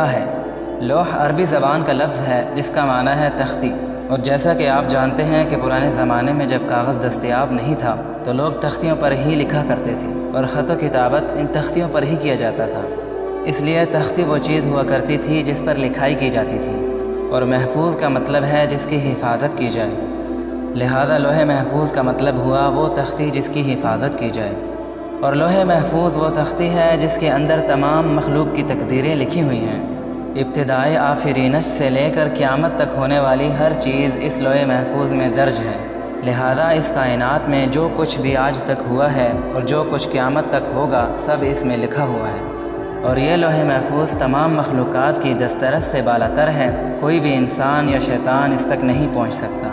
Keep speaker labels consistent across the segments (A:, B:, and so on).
A: لکھا ہے۔ لوح عربی زبان کا لفظ ہے جس کا معنی ہے تختی، اور جیسا کہ آپ جانتے ہیں کہ پرانے زمانے میں جب کاغذ دستیاب نہیں تھا تو لوگ تختیوں پر ہی لکھا کرتے تھے، اور خط و کتابت ان تختیوں پر ہی کیا جاتا تھا۔ اس لیے تختی وہ چیز ہوا کرتی تھی جس پر لکھائی کی جاتی تھی، اور محفوظ کا مطلب ہے جس کی حفاظت کی جائے، لہذا لوح محفوظ کا مطلب ہوا وہ تختی جس کی حفاظت کی جائے۔ اور لوح محفوظ وہ تختی ہے جس کے اندر تمام مخلوق کی تقدیریں لکھی ہوئی ہیں۔ ابتدائی آفرینش سے لے کر قیامت تک ہونے والی ہر چیز اس لوح محفوظ میں درج ہے، لہذا اس کائنات میں جو کچھ بھی آج تک ہوا ہے اور جو کچھ قیامت تک ہوگا سب اس میں لکھا ہوا ہے، اور یہ لوح محفوظ تمام مخلوقات کی دسترس سے بالاتر ہے، کوئی بھی انسان یا شیطان اس تک نہیں پہنچ سکتا۔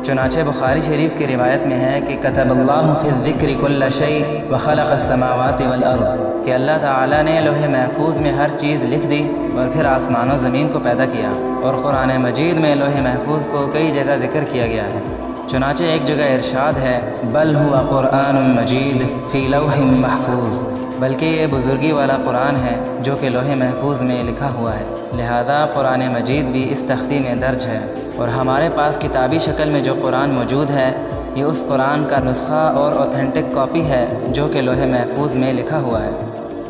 A: چنانچہ بخاری شریف کی روایت میں ہے کہ کتب اللہ فی الذکر کل شیء وخلق السماوات والارض، کہ اللہ تعالیٰ نے لوح محفوظ میں ہر چیز لکھ دی اور پھر آسمان و زمین کو پیدا کیا، اور قرآن مجید میں لوح محفوظ کو کئی جگہ ذکر کیا گیا ہے۔ چنانچہ ایک جگہ ارشاد ہے بل ہوا قرآن مجید فی لوح محفوظ، بلکہ یہ بزرگی والا قرآن ہے جو کہ لوح محفوظ میں لکھا ہوا ہے، لہذا قرآن مجید بھی اس تختی میں درج ہے، اور ہمارے پاس کتابی شکل میں جو قرآن موجود ہے یہ اس قرآن کا نسخہ اور اوتھینٹک کاپی ہے جو کہ لوح محفوظ میں لکھا ہوا ہے۔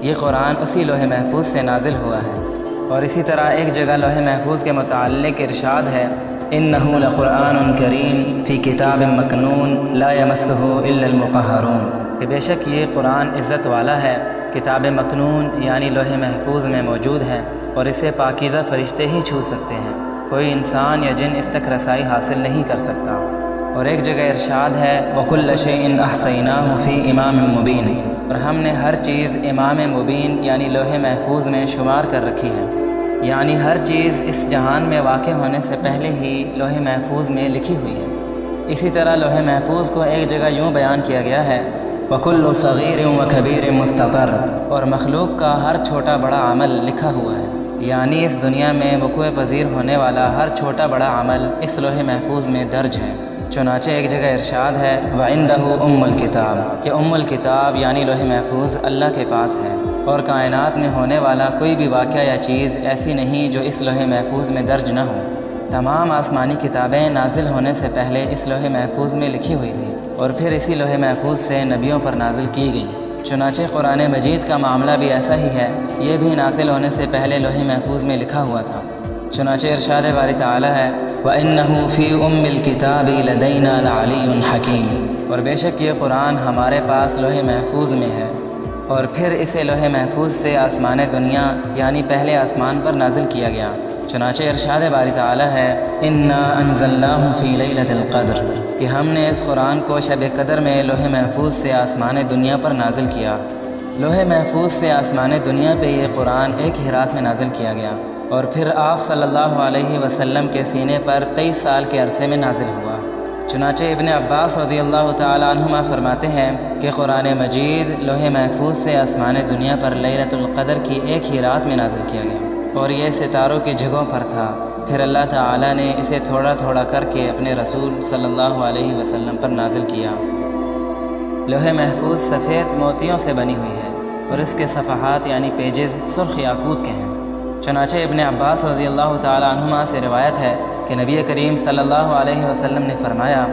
A: یہ قرآن اسی لوح محفوظ سے نازل ہوا ہے۔ اور اسی طرح ایک جگہ لوح محفوظ کے متعلق ارشاد ہے انہ لقرآن کریم فی کتاب مکنون لا یمسہ الا المطہرون، کہ بے شک یہ قرآن عزت والا ہے، کتاب مکنون یعنی لوح محفوظ میں موجود ہے، اور اسے پاکیزہ فرشتے ہی چھو سکتے ہیں، کوئی انسان یا جن اس تک رسائی حاصل نہیں کر سکتا۔ اور ایک جگہ ارشاد ہے وَكُلَّ شَيْءٍ أَحْصَيْنَاهُ فِي إِمَامٍ مُبِينٍ، اور ہم نے ہر چیز امام مبین یعنی لوح محفوظ میں شمار کر رکھی ہے، یعنی ہر چیز اس جہان میں واقع ہونے سے پہلے ہی لوح محفوظ میں لکھی ہوئی ہے۔ اسی طرح لوح محفوظ کو ایک جگہ یوں بیان کیا گیا ہے وَكُلُّ صَغِيرٍ وَكَبِيرٍ مُسْتَطَرٍ، اور مخلوق کا ہر چھوٹا بڑا عمل لکھا ہوا ہے، یعنی اس دنیا میں وقوع پذیر ہونے والا ہر چھوٹا بڑا عمل اس لوح محفوظ میں درج ہے۔ چنانچہ ایک جگہ ارشاد ہے وَعِندَهُ أُمُّ الْكِتَابِ، کہ ام الکتاب یعنی لوح محفوظ اللہ کے پاس ہے، اور کائنات میں ہونے والا کوئی بھی واقعہ یا چیز ایسی نہیں جو اس لوح محفوظ میں درج نہ ہو۔ تمام آسمانی کتابیں نازل ہونے سے پہلے اس لوح محفوظ میں لکھی ہوئی تھی، اور پھر اسی لوح محفوظ سے نبیوں پر نازل کی گئی۔ چنانچہ قرآن مجید کا معاملہ بھی ایسا ہی ہے، یہ بھی نازل ہونے سے پہلے لوح محفوظ میں لکھا ہوا تھا۔ چنانچہ ارشاد باری تعالی ہے وَإِنَّهُ فِي أُمِّ الْكِتَابِ لَدَيْنَا لَعَلِيٌّ حَكِيمٌ، اور بے شک یہ قرآن ہمارے پاس لوح محفوظ میں ہے، اور پھر اسے لوح محفوظ سے آسمان دنیا یعنی پہلے آسمان پر نازل کیا گیا۔ چنانچہ ارشاد باری تعالی ہے اِنَّا أَنزَلْنَاهُ فِي لَيْلَةِ الْقَدْرِ، کہ ہم نے اس قرآن کو شب قدر میں لوح محفوظ سے آسمان دنیا پر نازل کیا۔ لوح محفوظ سے آسمان دنیا پہ یہ قرآن ایک ہی رات میں نازل کیا گیا، اور پھر آپ صلی اللہ علیہ وسلم کے سینے پر 23 سال کے عرصے میں نازل ہوا۔ چنانچہ ابن عباس رضی اللہ تعالی عنہما فرماتے ہیں کہ قرآن مجید لوح محفوظ سے آسمان دنیا پر لیلۃ القدر کی ایک ہی رات میں نازل کیا گیا، اور یہ ستاروں کی جگہوں پر تھا۔ پھر اللہ تعالی نے اسے تھوڑا تھوڑا کر کے اپنے رسول صلی اللہ علیہ وسلم پر نازل کیا۔ لوح محفوظ سفید موتیوں سے بنی ہوئی ہے، اور اس کے صفحات یعنی پیجز سرخ یاقوت کے ہیں۔ چنانچہ ابن عباس رضی اللہ تعالی عنہما سے روایت ہے کہ نبی کریم صلی اللہ علیہ وسلم نے فرمایا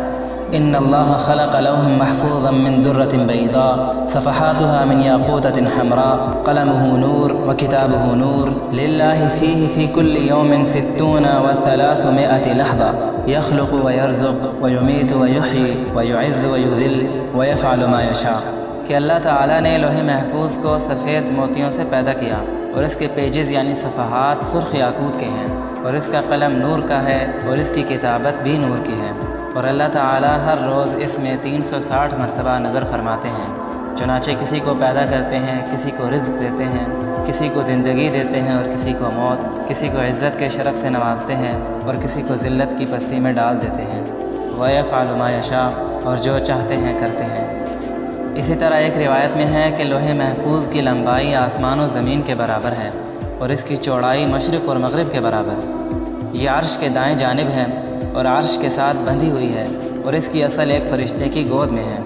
A: ان اللہ خلق لوحا محفوظا من درۃ بیضاء صفحاتها من یاقوتۃ حمراء قلمه نور وکتابه نور للہ فیہ فی کل یوم 60 و300 لحظہ یخلق ویرزق ویمیت ویحیی ویعز ویذل ویفعل ما یشاء، کہ اللہ تعالیٰ نے لوح محفوظ کو سفید موتیوں سے پیدا کیا، اور اس کے پیجز یعنی صفحات سرخ یاقوت کے ہیں، اور اس کا قلم نور کا ہے، اور اس کی کتابت بھی نور کی ہے، اور اللہ تعالیٰ ہر روز اس میں 360 مرتبہ نظر فرماتے ہیں۔ چنانچہ کسی کو پیدا کرتے ہیں، کسی کو رزق دیتے ہیں، کسی کو زندگی دیتے ہیں اور کسی کو موت، کسی کو عزت کے شرف سے نوازتے ہیں اور کسی کو ذلت کی پستی میں ڈال دیتے ہیں۔ وَيَفْعَلُ مَا يَشَاءُ، اور جو چاہتے ہیں کرتے ہیں۔ اسی طرح ایک روایت میں ہے کہ لوح محفوظ کی لمبائی آسمان و زمین کے برابر ہے، اور اس کی چوڑائی مشرق اور مغرب کے برابر۔ یہ عرش کے دائیں جانب ہے اور عرش کے ساتھ بندھی ہوئی ہے، اور اس کی اصل ایک فرشتے کی گود میں ہے۔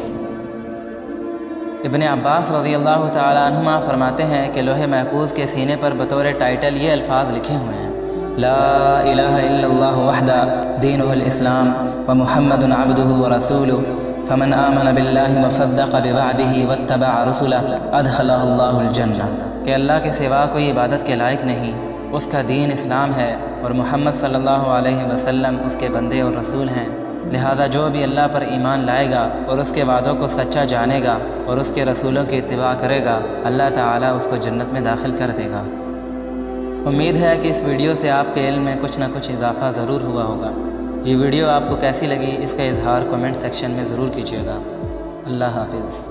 A: ابن عباس رضی اللہ تعالی عنہما فرماتے ہیں کہ لوح محفوظ کے سینے پر بطور ٹائٹل یہ الفاظ لکھے ہوئے ہیں: لا الہ الا اللہ وحدہ دینہ الاسلام ومحمد عبدہ ورسولہ فمن آمن باللہ وصدق بوعدہ واتبع رسلہ ادخلہ اللہ الجنہ، کہ اللہ کے سوا کوئی عبادت کے لائق نہیں، اس کا دین اسلام ہے اور محمد صلی اللہ علیہ وسلم اس کے بندے اور رسول ہیں، لہذا جو بھی اللہ پر ایمان لائے گا اور اس کے وعدوں کو سچا جانے گا اور اس کے رسولوں کی اتباع کرے گا، اللہ تعالیٰ اس کو جنت میں داخل کر دے گا۔ امید ہے کہ اس ویڈیو سے آپ کے علم میں کچھ نہ کچھ اضافہ ضرور ہوا ہوگا۔ یہ ویڈیو آپ کو کیسی لگی اس کا اظہار کمنٹ سیکشن میں ضرور کیجیے گا۔ اللہ حافظ۔